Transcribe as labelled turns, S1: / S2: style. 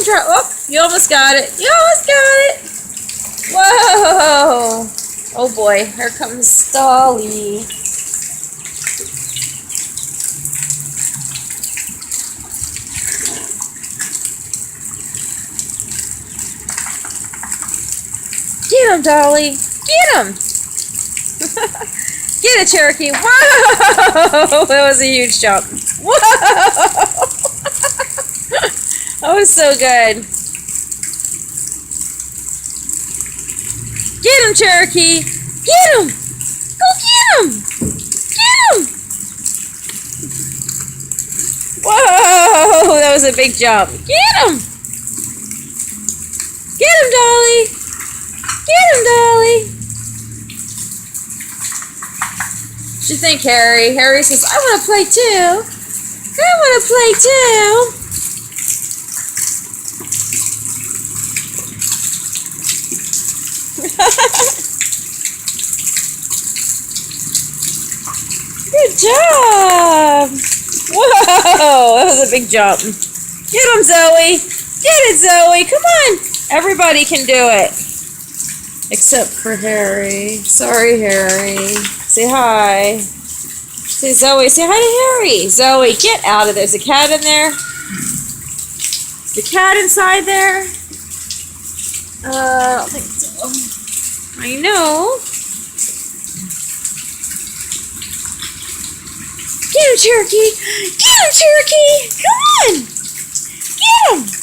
S1: try. Oh, you almost got it. You almost got it. Whoa. Oh boy, here comes Dolly. Get him, Dolly. Get him. Get it, Cherokee. Whoa. That was a huge jump. Whoa. That was so good. Get him, Cherokee. Get him. Go get him. Get him. Whoa. That was a big jump. Get him. Get him, Dolly. Get him, Dolly. What do you think, Harry? Harry says, I want to play too. I want to play too. Good job. Whoa, that was a big jump. Get him, Zoe. Get it, Zoe. Come on. Everybody can do it. Except for Harry. Sorry, Harry. Say hi. Say Zoe. Say hi to Harry. Zoe, get out of there. Is a cat in there? Is the cat inside there? I don't think so. I know. Get him, Cherokee. Get him, Cherokee. Come on. Get him.